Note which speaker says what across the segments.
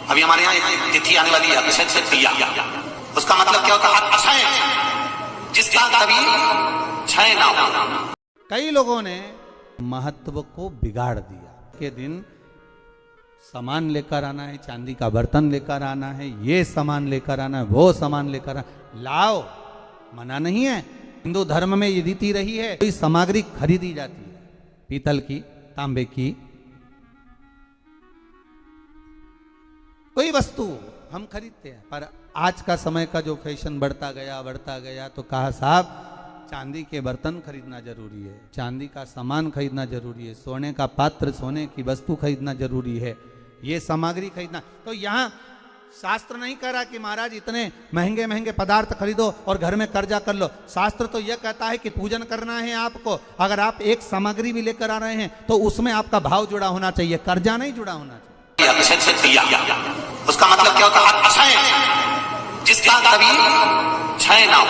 Speaker 1: अभी हमारे यहाँ एक तिथि आने वाली है, अक्षय तृतीया। उसका मतलब क्या होता है? अक्षय, जिसका कभी क्षय ना हो।
Speaker 2: कई लोगों ने महत्व को बिगाड़ दिया के दिन सामान लेकर आना है, चांदी का बर्तन लेकर आना है, ये सामान लेकर आना है, वो सामान लेकर आना, लाओ, मना नहीं है। हिंदू धर्म में ये रीति रही है, कोई सामग्री खरीदी जाती है, पीतल की, तांबे की, कोई वस्तु हम खरीदते हैं। पर आज का समय का जो फैशन बढ़ता गया तो कहा साहब चांदी के बर्तन खरीदना जरूरी है, चांदी का सामान खरीदना जरूरी है, सोने का पात्र, सोने की वस्तु खरीदना जरूरी है, ये सामग्री खरीदना। तो यहाँ शास्त्र नहीं कह रहा कि महाराज इतने महंगे महंगे पदार्थ खरीदो और घर में कर्जा कर लो। शास्त्र तो यह कहता है कि पूजन करना है आपको। अगर आप एक सामग्री भी लेकर आ रहे हैं तो उसमें आपका भाव जुड़ा होना चाहिए, कर्जा नहीं जुड़ा होना चाहिए।
Speaker 1: अक्षय तृतीया, उसका मतलब क्या होता है? अक्षय, जिसका कभी क्षय ना हो।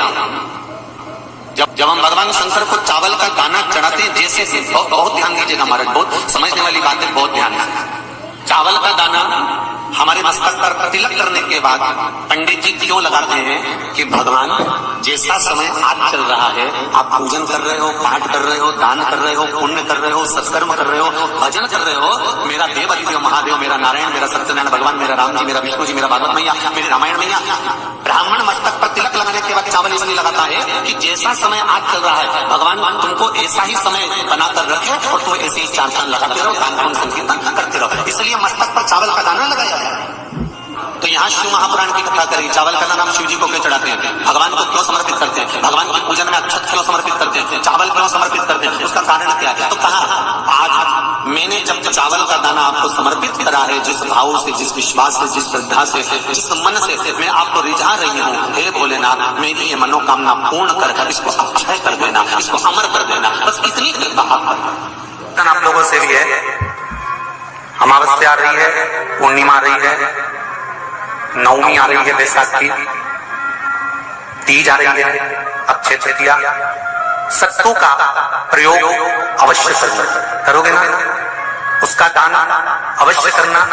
Speaker 1: जब हम भगवान शंकर को चावल का दाना चढ़ाते हैं, जैसे बहुत ध्यान दीजिएगा महाराज, बहुत समझने वाली बात है, बहुत ध्यान से। चावल का दाना हमारे मस्तक पर तिलक करने के बाद पंडित जी क्यों लगाते हैं कि भगवान जैसा समय आज चल रहा है, आप पूजन कर रहे हो, पाठ कर रहे हो, दान कर रहे हो, पुण्य कर रहे हो, सत्कर्म कर रहे हो, भजन कर रहे हो, मेरा देव अधिदेव महादेव, मेरा नारायण, मेरा सत्यनारायण भगवान, मेरा राम जी, मेरा विष्णु जी, मेरा भागवत मैया, मेरी रामायण मैया। ब्राह्मण मस्तक पर तिलक लगाने के बाद चावल इसलिए लगाता है कि जैसा समय आज चल रहा है, भगवान तुमको ऐसा ही समय बनाकर रखे और तुम ऐसे ही चार चांद लगाते रहो, दान पुण्य संकीर्तन करते रहो, इसलिए मस्तक पर चावल का दाना लगाया है। तो यहाँ शिव महापुराण की कथा करें, चावल का दाना हम शिव जी को क्यों चढ़ाते हैं, भगवान को क्यों समर्पित करते हैं, भगवान की पूजन में अक्षत क्यों समर्पित करते हैं, चावल क्यों समर्पित करते हैं, उसका कारण क्या है? तो कहा आज मैंने जब चावल का दाना आपको समर्पित करा है, जिस भाव से, जिस विश्वास से, जिस श्रद्धा से, जिस मन से मैं आपको रिझा रही हूँ, हे भोलेनाथ मेरी ये मनोकामना पूर्ण कर, इसको अक्षय कर देना, इसको अमर कर देना, बस इतनी कृपा आप लोगों से भी है। अमावस्या आ रही है, पूर्णिमा आ रही है, नवमी आ रही है, बैसाख की तीज आ रही है, अक्षय तृतीया। सत्तू का प्रयोग अवश्य करना, करोगे ना? उसका दान अवश्य करना।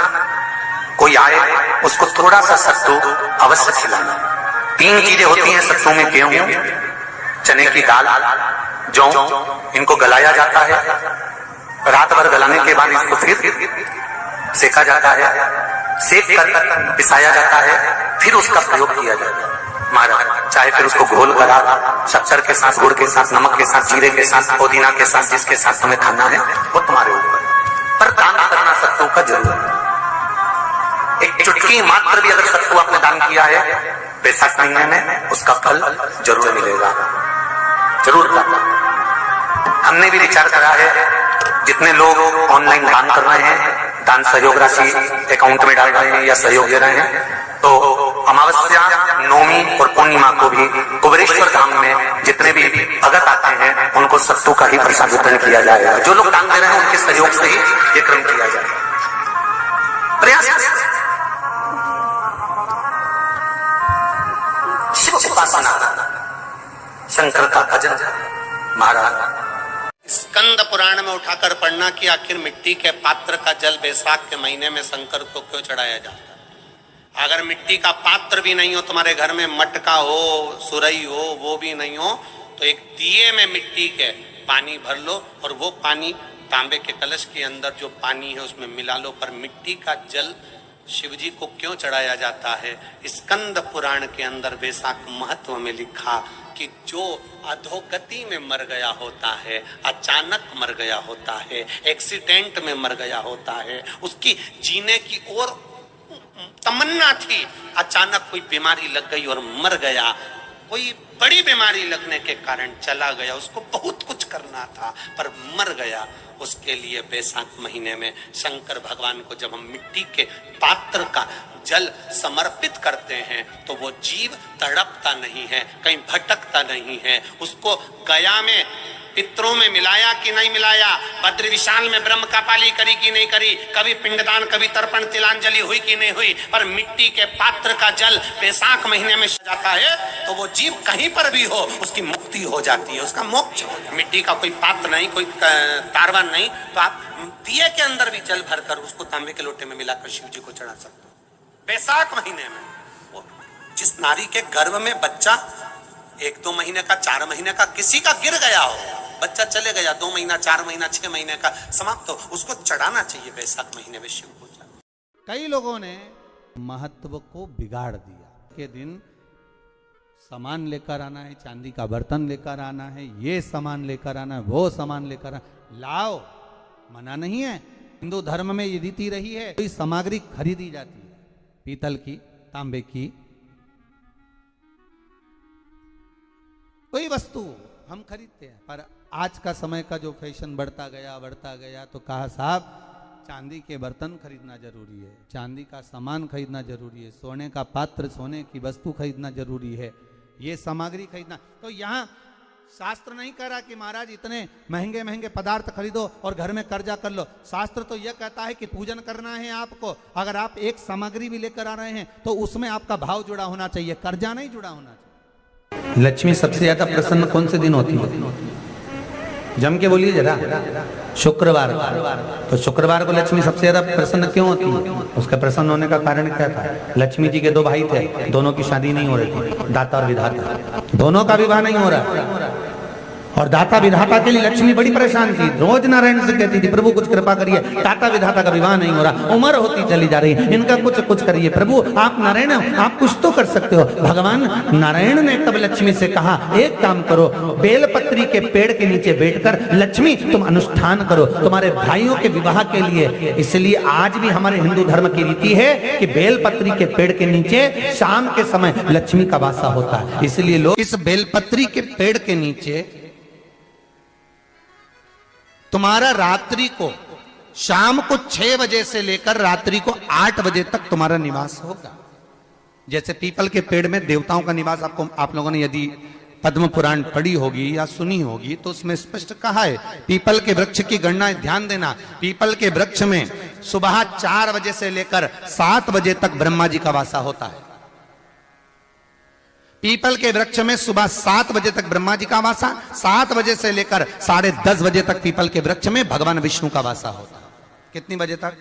Speaker 1: कोई आए उसको थोड़ा सा सत्तू अवश्य खिलाना। 3 चीजें होती हैं सत्तू में, गेहूं, चने की दाल, जौ, इनको गलाया जाता है। रात भर गलाने के बाद इसको फिर सेका जाता है, सेक कर पिसाया जाता है, फिर उसका प्रयोग किया जाता है। महाराज चाहे फिर उसको घोल करा, शक्कर के साथ, गुड़ के साथ, नमक के साथ, जीरे के साथ, पुदीना के साथ, जिसके साथ तुम्हें खाना है वो तुम्हारे ऊपर, पर दान करना सत्तू का जरूर। एक चुटकी मात्र भी अगर सत्तू आपने दान किया है बैसाख महीने में, उसका फल जरूर मिलेगा, जरूर करना। हमने भी विचार करा है, जितने लोग ऑनलाइन दान कर रहे हैं, दान सहयोग राशि अकाउंट में डाल रहे हैं या सहयोग दे रहे हैं, तो अमावस्या, नवमी और पूर्णिमा को भी कुबेरेश्वर धाम में जितने भी भगत आते हैं उनको सत्तू का ही प्रसाद वितरण किया जाएगा। जो लोग दान दे रहे हैं उनके सहयोग से ही ये क्रम किया जाएगा। प्रयास शिव उपासना, शंकर का भजन। महाराज स्कंद पुराण में उठाकर पढ़ना कि आखिर मिट्टी के पात्र का जल बैसाख के महीने में शंकर को क्यों चढ़ाया जाता है। अगर मिट्टी का पात्र भी नहीं हो, तुम्हारे घर में मटका हो, सुरई हो, वो भी नहीं हो, तो एक दिए में मिट्टी के पानी भर लो और वो पानी तांबे के कलश के अंदर जो पानी है उसमें मिला लो। पर मिट्टी का जल शिवजी को क्यों चढ़ाया जाता है? स्कंद पुराण के अंदर बैसाख महत्व में लिखा कि जो अधोगति में मर गया होता है, अचानक मर गया होता है, एक्सीडेंट में मर गया होता है, उसकी जीने की और तमन्ना थी, अचानक कोई बीमारी लग गई और मर गया, कोई बड़ी बीमारी लगने के कारण चला गया, उसको बहुत कुछ करना था पर मर गया, उसके लिए बैसाख महीने में शंकर भगवान को जब हम मिट्टी के पात्र का जल समर्पित करते हैं तो वो जीव तड़पता नहीं है, कहीं भटकता नहीं है। उसको गया में पितरों में मिलाया कि नहीं मिलाया, भद्र विशाल में ब्रह्म का पाली करी कि नहीं करी, कभी पिंडदान, कभी तर्पण, तिलांजलि हुई कि नहीं हुई, पर मिट्टी के पात्र का जल बैसाख महीने में जाता है तो वो जीव कहीं पर भी हो उसकी मुक्ति हो जाती है, उसका मोक्ष। मिट्टी का कोई पात्र नहीं, कोई तारवन नहीं, तो आप दिए के अंदर भी जल भरकर उसको तांबे के लोटे में मिलाकर शिव जी को चढ़ा सकते हो। बैसाख महीने में वो जिस नारी के गर्भ में बच्चा 1-2 महीने का, 4 महीने का किसी का गिर गया हो, बच्चा चले गया 2 महीना, 4 महीना, 6 महीने का समाप्त हो, उसको चढ़ाना चाहिए बैसाख महीने में शिव पूजा।
Speaker 2: कई लोगों ने महत्व को बिगाड़ दिया के दिन सामान लेकर आना है, चांदी का बर्तन लेकर आना है, ये सामान लेकर आना है, वो सामान लेकर आना, लाओ, मना नहीं है। हिंदू धर्म में ये रीति रही है, कोई सामग्री खरीदी जाती है, पीतल की, तांबे की, कोई वस्तु हम खरीदते हैं। पर आज का समय का जो फैशन बढ़ता गया तो कहा साहब चांदी के बर्तन खरीदना जरूरी है, चांदी का सामान खरीदना जरूरी है, सोने का पात्र, सोने की वस्तु खरीदना जरूरी है, ये सामग्री खरीदना। तो यहाँ शास्त्र नहीं कह रहा कि महाराज इतने महंगे महंगे पदार्थ खरीदो और घर में कर्जा कर लो। शास्त्र तो यह कहता है कि पूजन करना है आपको। अगर आप एक सामग्री भी लेकर आ रहे हैं तो उसमें आपका भाव जुड़ा होना चाहिए, कर्जा नहीं जुड़ा होना चाहिए।
Speaker 3: लक्ष्मी सबसे ज्यादा प्रसन्न कौन से दिन होती है? जम के बोलिए जरा। शुक्रवार। तो शुक्रवार को लक्ष्मी सबसे ज्यादा प्रसन्न क्यों होती है? उसका प्रसन्न होने का कारण क्या था? लक्ष्मी जी के 2 भाई थे, दोनों की शादी नहीं हो रही थी, दाता और विधाता, दोनों का विवाह नहीं हो रहा। और दाता विधाता के लिए लक्ष्मी बड़ी परेशान थी, रोज नारायण से कहती थी प्रभु कुछ कृपा करिए, दाता विधाता का विवाह नहीं हो रहा, उम्र होती चली जा रही, इनका कुछ करिए प्रभु, आप नारायण आप कुछ तो कर सकते हो। भगवान नारायण ने तब लक्ष्मी से कहा एक काम करो, बेलपत्री के पेड़ के नीचे बैठकर लक्ष्मी तुम अनुष्ठान करो तुम्हारे भाइयों के विवाह के लिए। इसलिए आज भी हमारे हिंदू धर्म की रीति है कि बेलपत्री के पेड़ के नीचे शाम के समय लक्ष्मी का वासा होता है। इसलिए लोग
Speaker 2: इस बेलपत्री के पेड़ के नीचे तुम्हारा रात्रि को शाम को 6 बजे से लेकर रात्रि को 8 बजे तक तुम्हारा निवास होगा। जैसे पीपल के पेड़ में देवताओं का निवास, आपको आप लोगों ने यदि पद्म पुराण पढ़ी होगी या सुनी होगी तो उसमें स्पष्ट कहा है। पीपल के वृक्ष की गणना, ध्यान देना, पीपल के वृक्ष में सुबह 4 बजे से लेकर 7 बजे तक ब्रह्मा जी का वासा होता है। पीपल के वृक्ष में सुबह 7 बजे तक ब्रह्मा जी का वासा, 7 बजे से लेकर 10:30 बजे तक पीपल के वृक्ष में भगवान विष्णु का वासा होता है। कितनी बजे तक?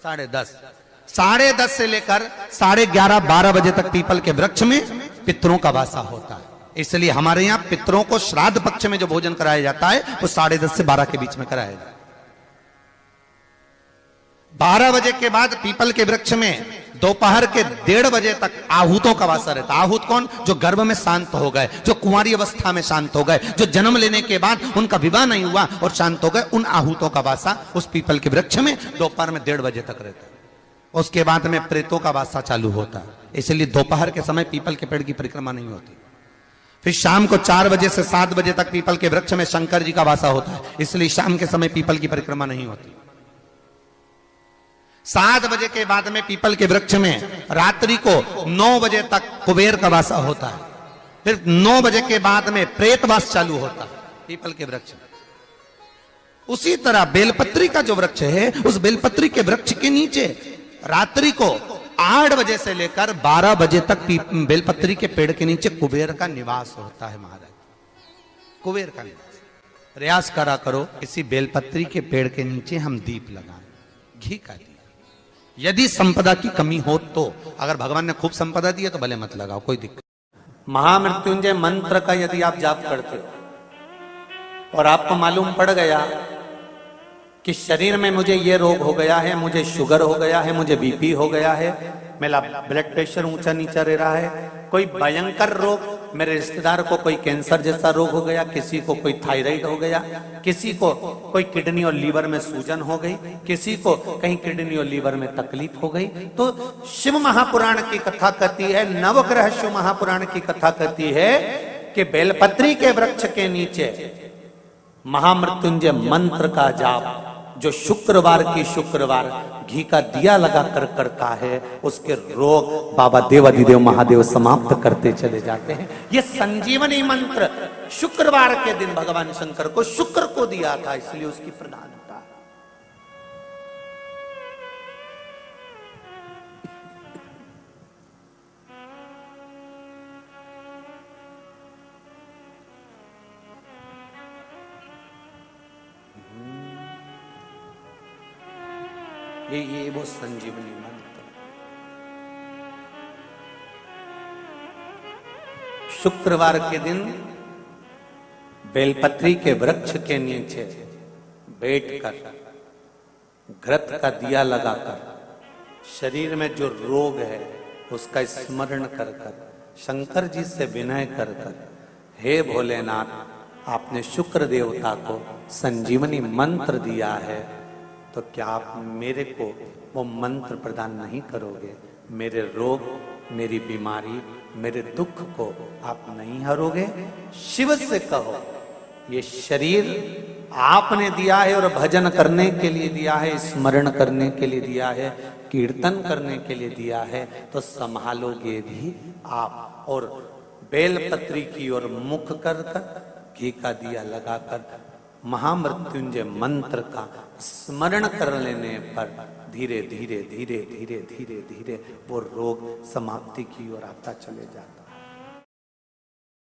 Speaker 2: 10:30। 10:30 से लेकर 11:30 12 बजे तक पीपल के वृक्ष में पितरों का वासा होता है। इसलिए हमारे यहाँ पितरों को श्राद्ध पक्ष में जो भोजन कराया जाता है वो 10:30 से 12 के बीच में कराया जाता है। 12 बजे के बाद पीपल के वृक्ष में दोपहर के 1:30 बजे तक आहूतों का वासा रहता है। आहूत कौन? जो गर्भ में शांत हो गए, जो कुंवारी अवस्था में शांत हो गए, जो जन्म लेने के बाद उनका विवाह नहीं हुआ और शांत हो गए, उन आहूतों का वासा उस पीपल के वृक्ष में दोपहर में 1:30 बजे तक रहता है। उसके बाद में प्रेतों का वासा चालू होता है। इसलिए दोपहर के समय पीपल के पेड़ की परिक्रमा नहीं होती। फिर शाम को 4 बजे से 7 बजे तक पीपल के वृक्ष में शंकर जी का वासा होता है। इसलिए शाम के समय पीपल की परिक्रमा नहीं होती। 7 बजे के बाद में पीपल के वृक्ष में रात्रि को 9 बजे तक कुबेर का वासा होता है। फिर 9 बजे के बाद में प्रेतवास चालू होता है पीपल के वृक्ष में। उसी तरह बेलपत्री का जो वृक्ष है, उस बेलपत्री के वृक्ष के नीचे रात्रि को 8 बजे से लेकर 12 बजे तक बेलपत्री के पेड़ के नीचे कुबेर का निवास होता है। महाराज, कुबेर का निवास। प्रयास करा करो इसी बेलपत्री के पेड़ के नीचे हम दीप लगाएं, घी का दिया। यदि संपदा की कमी हो तो, अगर भगवान ने खूब संपदा दी है तो भले मत लगाओ, कोई दिक्कत। महामृत्युंजय मंत्र का यदि आप जाप करते हो और आपको मालूम पड़ गया कि शरीर में मुझे ये रोग हो गया है, मुझे शुगर हो गया है, मुझे बीपी हो गया है, मेरा ब्लड प्रेशर ऊंचा नीचा रह रहा है, कोई भयंकर रोग, मेरे रिश्तेदार को कोई कैंसर जैसा रोग हो गया, किसी को कोई थायराइड हो गया, किसी को कोई किडनी और लीवर में सूजन हो गई, किसी को कहीं किडनी और लीवर में तकलीफ हो गई, तो शिव महापुराण की कथा कहती है, नवग्रह शिव महापुराण की कथा कहती है कि बेलपत्री के वृक्ष के नीचे महामृत्युंजय मंत्र का जाप जो शुक्रवार की शुक्रवार घी का दिया लगा कर करता है, उसके रोग बाबा देवाधिदेव महादेव समाप्त करते चले जाते हैं। ये संजीवनी मंत्र शुक्रवार के दिन भगवान शंकर को शुक्र को दिया था, इसलिए उसकी प्रधानता। ये वो संजीवनी मंत्र। शुक्रवार के दिन बेलपत्री के वृक्ष के नीचे बैठकर घृत का दिया लगाकर शरीर में जो रोग है उसका स्मरण कर कर शंकर जी से विनय कर कर, हे भोलेनाथ, आपने शुक्र देवता को संजीवनी मंत्र दिया है, तो क्या आप मेरे को वो मंत्र प्रदान नहीं करोगे? मेरे रोग, मेरी बीमारी, मेरे दुख को आप नहीं हरोगे? शिव से कहो, ये शरीर आपने दिया है और भजन करने के लिए दिया है, स्मरण करने के लिए दिया है, कीर्तन करने के लिए दिया है, तो संभालोगे भी आप। और बेलपत्री की ओर मुख कर कर घी का दिया लगाकर महामृत्युंजय मंत्र का स्मरण कर लेने पर धीरे धीरे धीरे धीरे धीरे धीरे वो रोग समाप्ति की ओर आता चले जाता।